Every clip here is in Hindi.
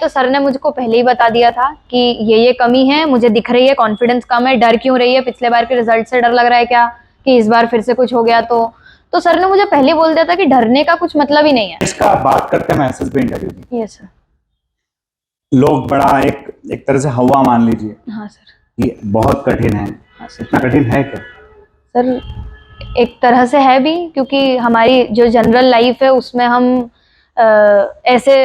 तो सर ने मुझको पहले ही बता दिया था कि ये कमी है, मुझे दिख रही है, कॉन्फिडेंस कम है, डर क्यों रही है, पिछले बार के रिजल्ट से डर लग रहा है क्या कि इस बार फिर से कुछ हो गया तो सर ने मुझे पहले बोल दिया था कि डरने का कुछ मतलब ही नहीं है। इसका बात करते हैं मैसेज पे इंटरव्यू की। Yes sir. लोग बड़ा एक तरह से हवा मान लीजिए। हाँ सर। ये बहुत कठिन है। हाँ सर। इतना कठिन है क्या? सर एक तरह से है भी, क्योंकि हमारी जो जनरल लाइफ है उसमें हम ऐसे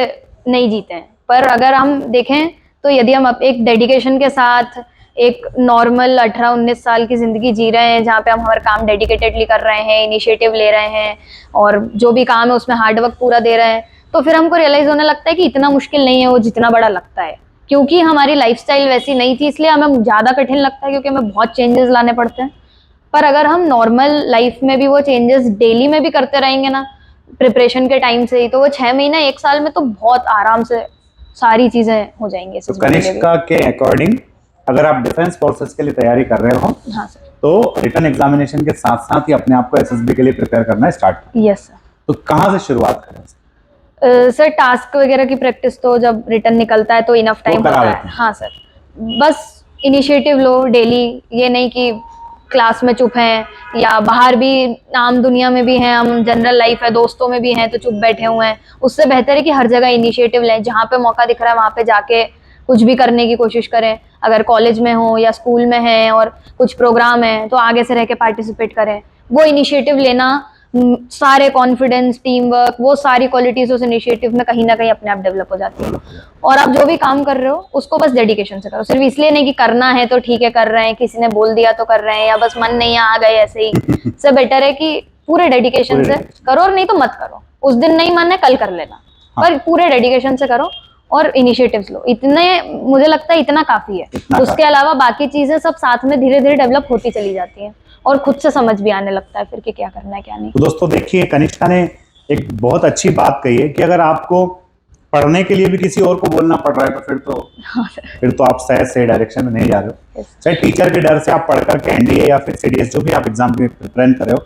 नहीं जीते हैं। पर अगर हम देखें तो यदि हम एक डेडिकेशन के साथ एक नॉर्मल 18-19 साल की जिंदगी जी रहे हैं, जहाँ पे हम हमारा काम डेडिकेटेडली कर रहे हैं, इनिशिएटिव ले रहे हैं और जो भी काम है उसमें हार्डवर्क पूरा दे रहे हैं, तो फिर हमको रियलाइज होने लगता है कि इतना मुश्किल नहीं है वो जितना बड़ा लगता है। क्योंकि हमारी लाइफस्टाइल वैसी नहीं थी इसलिए हमें ज़्यादा कठिन लगता है, क्योंकि हमें बहुत चेंजेस लाने पड़ते हैं। पर अगर हम नॉर्मल लाइफ में भी वो चेंजेस डेली में भी करते रहेंगे ना, प्रिपरेशन के टाइम से ही, तो वो 6 महीने 1 साल में तो बहुत आराम से सारी चीजें हो जाएंगी। तो कनिष्का के अकॉर्डिंग अगर आप डिफेंस फोर्सेस के लिए तैयारी कर रहे हो, हाँ सर, तो रिटन एग्जामिनेशन के साथ साथ ही अपने आप को एसएसबी के लिए प्रिपेयर करना स्टार्ट करें। Yes sir. तो कहाँ से शुरुआत करें? सर टास्क वगैरह की प्रैक्टिस तो जब रिटर्न निकलता है तो इनफ टाइम होता है। हाँ सर, बस इनिशिएटिव लो डेली, ये नहीं कि क्लास में चुप हैं या बाहर भी आम दुनिया में भी हैं, हम जनरल लाइफ है दोस्तों में भी हैं तो चुप बैठे हुए हैं। उससे बेहतर है कि हर जगह इनिशिएटिव लें, जहाँ पे मौका दिख रहा है वहाँ पे जाके कुछ भी करने की कोशिश करें। अगर कॉलेज में हो या स्कूल में हैं और कुछ प्रोग्राम है तो आगे से रह के पार्टिसिपेट करें। वो इनिशिएटिव लेना, सारे कॉन्फिडेंस, टीम वर्क, वो सारी क्वालिटीज उस इनिशिएटिव में कहीं ना कहीं अपने आप डेवलप हो जाती है। और आप जो भी काम कर रहे हो उसको बस डेडिकेशन से करो, सिर्फ इसलिए नहीं कि करना है तो ठीक है कर रहे हैं, किसी ने बोल दिया तो कर रहे हैं, या बस मन नहीं आ गए ऐसे ही। इससे बेटर है कि पूरे डेडिकेशन से करो, और नहीं तो मत करो। उस दिन नहीं मन है कल कर लेना, पर पूरे डेडिकेशन से करो और इनिशिएटिव्स लो। इतने मुझे लगता है इतना काफी है। उसके अलावा बाकी चीजें सब साथ में धीरे धीरे डेवलप होती चली जाती हैं और खुद से समझ भी आने लगता है फिर कि क्या करना है क्या नहीं। तो दोस्तों देखिए, कनिष्का ने एक बहुत अच्छी बात कही है कि अगर आपको पढ़ने के लिए भी किसी और को बोलना पड़ रहा है तो फिर तो आप सही डायरेक्शन में नहीं जा रहे हो। चाहे टीचर के डर से आप पढ़ करके एनडीए या फिर सीडीएस जो भी आप एग्जाम के प्रिपेयर कर रहे हो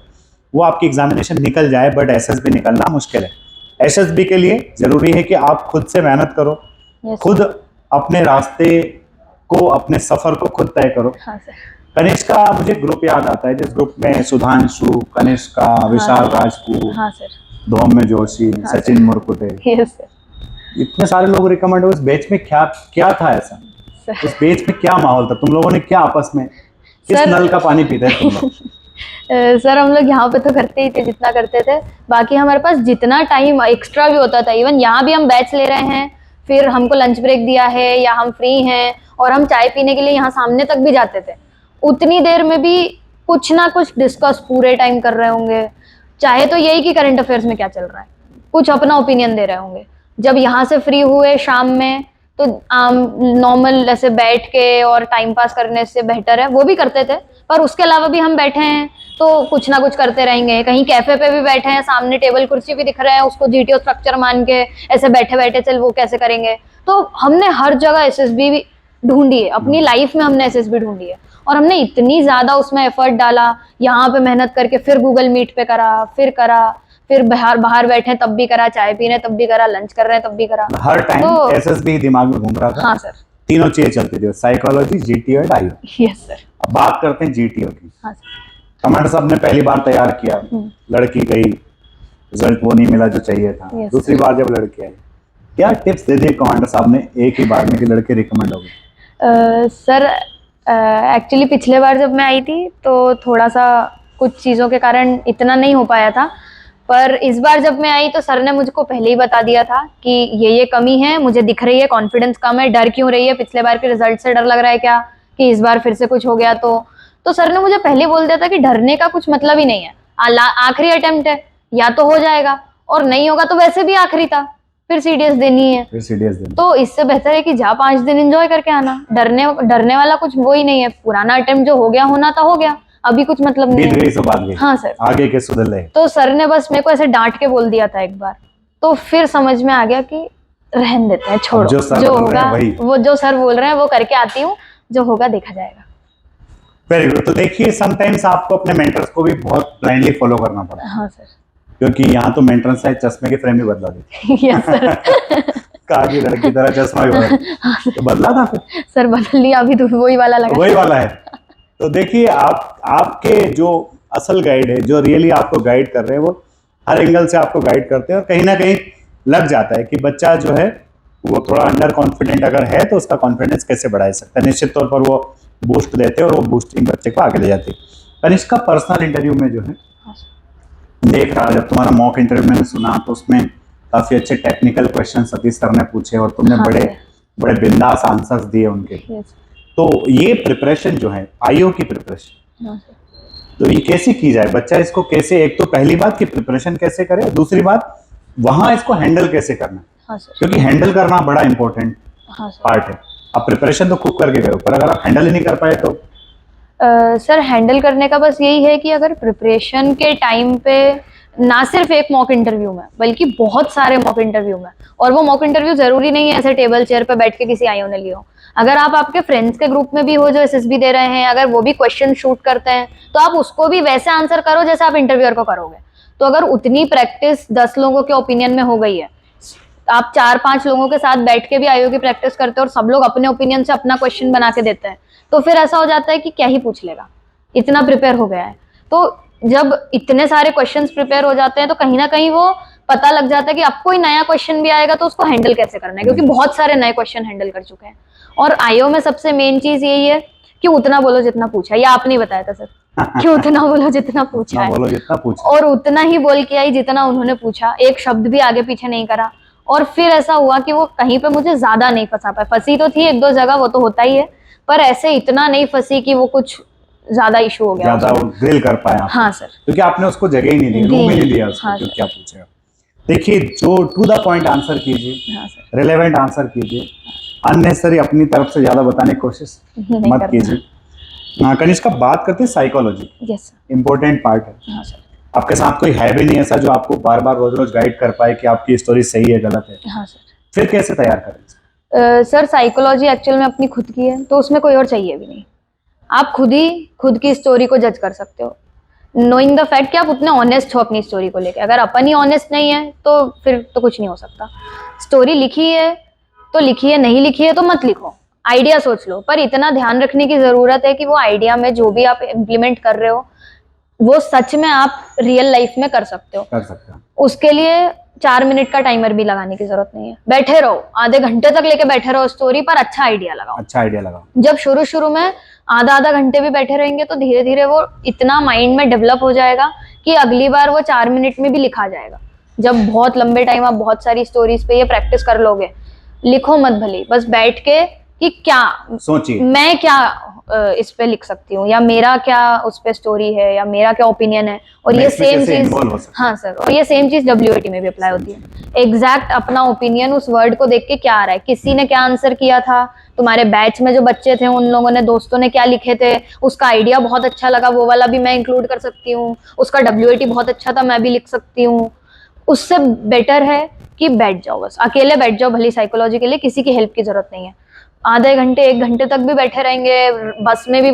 वो आपकी एग्जामिनेशन निकल जाए, बट एसएसबी निकलना मुश्किल है। एसएसबी के लिए जरूरी है कि आप खुद से मेहनत करो, खुद अपने रास्ते को, अपने सफर को खुद तय करो। कनिष्का, मुझे ग्रुप याद आता है जिस ग्रुप में सुधांशु, कनिष्का, विशाल राजपूत, धौम्य जोशी, सचिन मुरकुटे, इतने सारे लोग रिकमेंड हुए। इस बैच में क्या था ऐसा? इस बैच में क्या माहौल था? तुम लोगों ने क्या आपस में किस नल का पानी पीते थे तुम लोग? सर हम लोग यहाँ पे तो करते ही थे जितना करते थे, बाकी हमारे पास जितना टाइम एक्स्ट्रा भी होता था, इवन यहाँ भी हम बैच ले रहे हैं, फिर हमको लंच ब्रेक दिया है या हम फ्री हैं और हम चाय पीने के लिए यहाँ सामने तक भी जाते थे, उतनी देर में भी कुछ ना कुछ डिस्कस पूरे टाइम कर रहे होंगे। चाहे तो यही कि करंट अफेयर्स में क्या चल रहा है, कुछ अपना ओपिनियन दे रहे होंगे। जब यहाँ से फ्री हुए शाम में तो नॉर्मल ऐसे बैठ के और टाइम पास करने से बेहतर है वो भी करते थे, पर उसके अलावा भी हम बैठे हैं तो कुछ ना कुछ करते रहेंगे। कहीं कैफे पे भी बैठे हैं, सामने टेबल कुर्सी भी दिख रहा है, उसको जीटीओ स्ट्रक्चर मान के ऐसे बैठे बैठे चल वो कैसे करेंगे। तो हमने हर जगह एसएसबी भी ढूंढी है, अपनी लाइफ में हमने एसएसबी ढूंढी है और हमने इतनी ज्यादा उसमें एफर्ट डाला, यहाँ पे मेहनत करके फिर गूगल मीट पे करा, फिर बाहर बैठे तब भी करा, चाय पीने तब भी करा, लंच कर रहे हैं तब भी करा। हर टाइम एसएसबी दिमाग में घूम रहा था। हाँ सर, तीनों चीजें चलती थी, साइकोलॉजी, जीटीओ और आईओ। Yes sir. अब बात करते हैं जीटीओ की। हाँ सर। कमांडर साहब ने पहली बार तैयार किया, लड़की गई, रिजल्ट वो नहीं मिला जो चाहिए था। दूसरी बार जब लड़की आई, क्या टिप्स दे दिए कमांडर साहब ने एक ही बार में कि लड़के रिकमेंड हो गए? सर एक्चुअली पिछले बार जब मैं आई थी तो थोड़ा सा कुछ चीज़ों के कारण इतना नहीं हो पाया था, पर इस बार जब मैं आई तो सर ने मुझको पहले ही बता दिया था कि ये कमी है, मुझे दिख रही है, कॉन्फिडेंस कम है, डर क्यों रही है, पिछले बार के रिजल्ट से डर लग रहा है क्या कि इस बार फिर से कुछ हो गया। तो सर ने मुझे पहले बोल दिया था कि डरने का कुछ मतलब ही नहीं है, आखिरी अटेम्प्ट है, या तो हो जाएगा और नहीं होगा तो वैसे भी आखिरी था, फिर सीडीएस देनी है, तो इससे बेहतर है कि जा 5 दिन एंजॉय करके आना। डरने वाला कुछ वो ही नहीं है, पुराना अटेम्प्ट जो हो गया होना था हो गया, अभी कुछ मतलब नहीं है। हाँ सर, आगे के सुधर ले। तो सर ने बस मेरे को ऐसे डांट के बोल दिया था एक बार, तो फिर समझ में आ गया कि रहन देते हैं, छोड़ो, जो होगा वो, जो सर बोल रहे हैं वो करके आती हूँ, जो होगा देखा जाएगा। Very good. तो देखिए, समटाइम्स आपको अपने मेंटर्स को भी बहुत ब्लाइंडली फॉलो करना पड़ता है। हाँ सर, क्योंकि यहाँ तो मेंटर्स है चश्मे के फ्रेम भी बदला देते हैं। Yes sir. कहा कि लड़की तरह चश्मा ही होगा, तो बदला था फिर? सर बदल लिया, अभी तो वही वाला लगा। वही वाला है। तो देखिए आपके जो असल गाइड है, जो रियली आपको गाइड कर रहे हैं, वो हर एंगल से आपको गाइड करते हैं, और कहीं ना कहीं लग जाता है कि बच्चा जो है वो थोड़ा अंडर कॉन्फिडेंट अगर है तो उसका कॉन्फिडेंस कैसे बढ़ा सकता है। निश्चित तौर पर वो बूस्ट देते हैं और वो बूस्टिंग बच्चे को आगे ले जाती है। कनिष्का पर्सनल इंटरव्यू में जो है देख रहा, जब तुम्हारा मॉक इंटरव्यू मैंने सुना तो उसमें काफी अच्छे टेक्निकल क्वेश्चन सतीश सर ने पूछे और तुमने बड़े बड़े बिंदास आंसर्स दिए उनके। तो ये प्रिपरेशन जो है आईओ की प्रिपरेशन, तो ये कैसे की जाए? बच्चा इसको कैसे, एक तो पहली बात कि प्रिपरेशन कैसे करे, दूसरी बात वहां इसको हैंडल कैसे करना, क्योंकि हैंडल करना बड़ा इंपॉर्टेंट पार्ट है। आप प्रिपरेशन तो खूब करके गए, पर अगर आप हैंडल ही नहीं कर पाए तो? सर हैंडल करने का बस यही है कि अगर प्रिपरेशन के टाइम पे ना सिर्फ एक मॉक इंटरव्यू में बल्कि बहुत सारे मॉक इंटरव्यू में, और वो मॉक इंटरव्यू जरूरी नहीं है ऐसे टेबल चेयर पे बैठ के किसी आईओ ने लिया हो। अगर आप आपके फ्रेंड्स के ग्रुप में भी हो जो एसएसबी दे रहे हैं, अगर वो भी क्वेश्चन शूट करते हैं तो आप उसको भी वैसे आंसर करो जैसे आप इंटरव्यूअर को करोगे। तो अगर उतनी प्रैक्टिस 10 लोगों के ओपिनियन में हो गई है, आप 4-5 लोगों के साथ बैठ के भी आईओ की प्रैक्टिस करते हो और सब लोग अपने ओपिनियन से अपना क्वेश्चन बना के देते हैं, तो फिर ऐसा हो जाता है कि क्या ही पूछ लेगा, इतना प्रिपेयर हो गया है। तो जब इतने सारे क्वेश्चंस प्रिपेयर हो जाते हैं तो कहीं ना कहीं वो पता लग जाता है कि अब कोई नया क्वेश्चन भी आएगा तो उसको हैंडल कैसे करना है, क्योंकि बहुत सारे नए क्वेश्चन हैंडल कर चुके हैं। और आईओ में सबसे मेन चीज यही है कि उतना बोलो जितना पूछा है, या आपने बताया था सर कि उतना बोलो जितना पूछा है, और उतना ही बोल के आई जितना उन्होंने पूछा, एक शब्द भी आगे पीछे नहीं करा। और फिर ऐसा हुआ कि वो कहीं पे मुझे ज्यादा नहीं फंसा पाए, फंसी तो थी 1-2 जगह, वो तो होता ही है, पर ऐसे इतना नहीं फंसी कि वो कुछ ज्यादा इशू हो गया, ज्यादा ग्रिल कर पाया। हाँ सर, क्योंकि आपने उसको जगह ही नहीं दी, रूम ही नहीं दिया उसको। हाँ, क्या पूछेगा। देखिए, जो टू द पॉइंट आंसर कीजिए, हाँ, रिलेवेंट आंसर कीजिए, अननेसेसरी अपनी तरफ से ज्यादा बताने की कोशिश मत कीजिए। कनिष्का, बात करते हैं psychology. Yes sir, important part है। हाँ सर, आपके साथ कोई है भी नहीं ऐसा जो आपको बार बार रोज रोज गाइड कर पाए कि आपकी स्टोरी सही है गलत है? हाँ सर, फिर कैसे तैयार करें? सर साइकोलॉजी एक्चुअल में अपनी खुद की है, तो उसमें कोई और चाहिए भी नहीं। आप खुद की स्टोरी को जज कर सकते हो, नोइंग द फैक्ट कि आप उतने ऑनेस्ट हो अपनी स्टोरी को लेकर। अगर अपन ही ऑनेस्ट नहीं है तो फिर तो कुछ नहीं हो सकता। स्टोरी लिखी है तो लिखी है, नहीं लिखी है तो मत लिखो, आइडिया सोच लो, पर इतना ध्यान रखने की जरूरत है कि वो आइडिया में जो भी आप इम्प्लीमेंट कर रहे हो वो सच में आप रियल लाइफ में कर सकते हो। उसके लिए 4 मिनट का टाइमर भी लगाने की जरूरत नहीं है, बैठे रहो, आधे घंटे तक लेके बैठे रहो स्टोरी पर, अच्छा आइडिया लगाओ। जब शुरू में आधा घंटे भी बैठे रहेंगे तो धीरे धीरे वो इतना माइंड में डेवलप हो जाएगा कि अगली बार वो 4 मिनट में भी लिखा जाएगा। जब बहुत लंबे टाइम आप बहुत सारी स्टोरीज पे ये प्रैक्टिस कर लोगे, लिखो मत भले, बस बैठ के कि क्या सोचिए, मैं क्या इस पे लिख सकती हूँ, या मेरा क्या उस पे स्टोरी है, या मेरा क्या ओपिनियन है। और ये सेम चीज, हाँ सर, और ये सेम चीज WIT में भी अप्लाई होती है। एग्जैक्ट अपना ओपिनियन उस वर्ड को देख के क्या आ रहा है, किसी ने क्या आंसर किया था, तुम्हारे बैच में जो बच्चे थे उन लोगों ने, दोस्तों ने क्या लिखे थे, उसका आइडिया बहुत अच्छा लगा, वो वाला भी मैं इंक्लूड कर सकती हूँ, उसका WIT बहुत अच्छा था, मैं भी लिख सकती हूँ। उससे बेटर है कि बैठ जाओ, बस अकेले बैठ जाओ, भली साइकोलॉजी के लिए किसी की हेल्प की जरूरत नहीं है। आधे घंटे 1 घंटे तक भी बैठे रहेंगे, बस में भी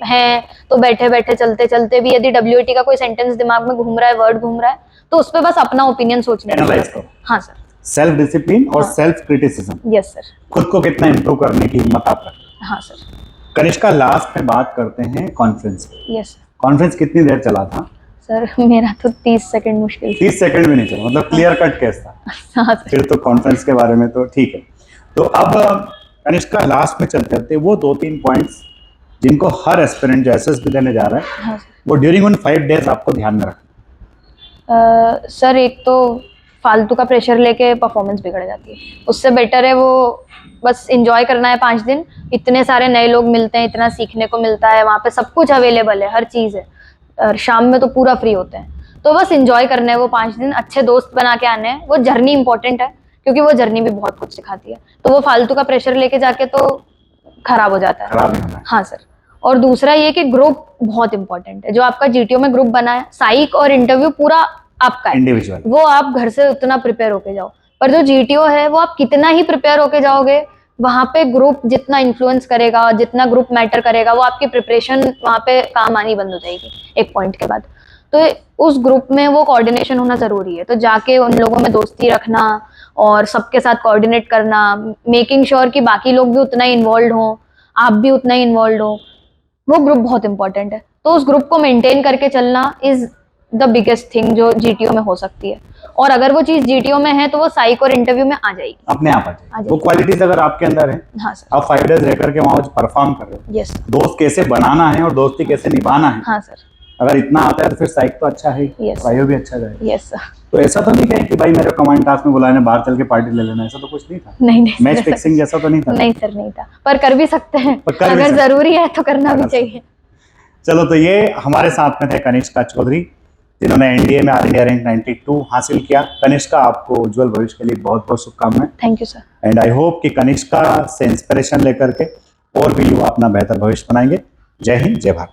हैं तो बैठे बैठे चलते चलते भी यदि WIT का कोई सेंटेंस दिमाग में घूम रहा है, वर्ड घूम रहा है, तो उस पर बस अपना ओपिनियन सोचने की। हाँ सर, सेल्फ डिसिप्लिन और सेल्फ क्रिटिसिज्म। यस सर, खुद को कितना इंप्रूव करने की हिम्मत आप रखते हैं। हाँ सर। कनिष्का, लास्ट में बात करते हैं कॉन्फ्रेंस। Yes sir. कॉन्फ्रेंस कितनी देर चला था? सर मेरा तो 30 सेकंड मुश्किल। 30 सेकंड भी नहीं चला, मतलब क्लियर कट केस था। हाँ सर। फिर तो कॉन्फ्रेंस के बारे में तो ठीक है। तो अब कनिष्का, लास्ट में चलते चलते वो 2-3 पॉइंट्स जिनको हर एस्पिरेंट जो एसएसबी देने जा रहा है, हाँ, वो ड्यूरिंग उन 5 डेज आपको ध्यान में रखना। सर एक तो फालतू का प्रेशर लेके परफॉर्मेंस बिगड़ जाती है, उससे बेटर है वो बस एंजॉय करना है 5 दिन। इतने सारे नए लोग मिलते हैं, इतना सीखने को मिलता है, वहाँ पे सब कुछ अवेलेबल है, हर चीज़ है, और शाम में तो पूरा फ्री होते हैं, तो बस एंजॉय करना है वो 5 दिन, अच्छे दोस्त बना के आने हैं। वो जर्नी इंपॉर्टेंट है क्योंकि वो जर्नी भी बहुत कुछ सिखाती है, तो वो फालतू का प्रेशर लेके जाके तो खराब हो जाता है। हाँ सर, और दूसरा ये कि ग्रुप बहुत इंपॉर्टेंट है। जो आपका GTO में ग्रुप बना है, साइक और इंटरव्यू पूरा आपका है, इंडिविजुअल, वो आप घर से उतना प्रिपेयर होके जाओ, पर जो GTO है वो आप कितना ही प्रिपेयर होके जाओगे, वहां पे ग्रुप जितना इन्फ्लुएंस करेगा, जितना ग्रुप मैटर करेगा, वो आपकी प्रिपरेशन वहां पे काम आनी बंद हो जाएगी एक पॉइंट के बाद। तो उस ग्रुप में वो कोऑर्डिनेशन होना जरूरी है, तो जाके उन लोगों में दोस्ती रखना और सबके साथ कोऑर्डिनेट करना, मेकिंग श्योर कि बाकी लोग भी उतना ही इन्वॉल्व हों, आप भी उतना ही इन्वॉल्व हो, वो ग्रुप बहुत इंपॉर्टेंट है। तो उस ग्रुप को मेंटेन करके चलना इज द बिगेस्ट थिंग जो जीटीओ में हो सकती है। और अगर वो चीज जीटीओ में है तो वो साइक और इंटरव्यू में आ जाएगी, अपने आप आ जाएगी। वो क्वालिटीज अगर आपके अंदर है, हाँ सर, आप 5 डेज रह करके वहां परफॉर्म कर रहे हो, यस सर, दोस्त कैसे बनाना है और दोस्ती कैसे निभाना है, हाँ सर, अगर इतना आता है तो फिर साइक तो अच्छा है, Yes. प्राइयो भी अच्छा जाएगा। Yes sir. तो ऐसा तो नहीं है कि भाई मेरे कमांड टास्क में बुलाने बाहर चल के पार्टी ले लेना, ऐसा तो कुछ नहीं था। नहीं नहीं मैच सर, फिक्सिंग जैसा तो नहीं था। नहीं सर, नहीं था, पर कर भी सकते हैं, पर कर भी अगर सकते हैं। जरूरी है तो करना भी कर चाहिए। चलो, तो ये हमारे साथ में थे कनिष्का चौधरी, जिन्होंने एनडीए में ऑल इंडिया रैंक 92 हासिल किया। कनिष्का, आपको उज्जवल भविष्य के लिए बहुत बहुत शुभकामनाएं। Thank you sir. And I hope कि कनिष्का से इंस्पिरेशन लेकर के और भी युवा अपना बेहतर भविष्य बनाएंगे। जय हिंद, जय भारत।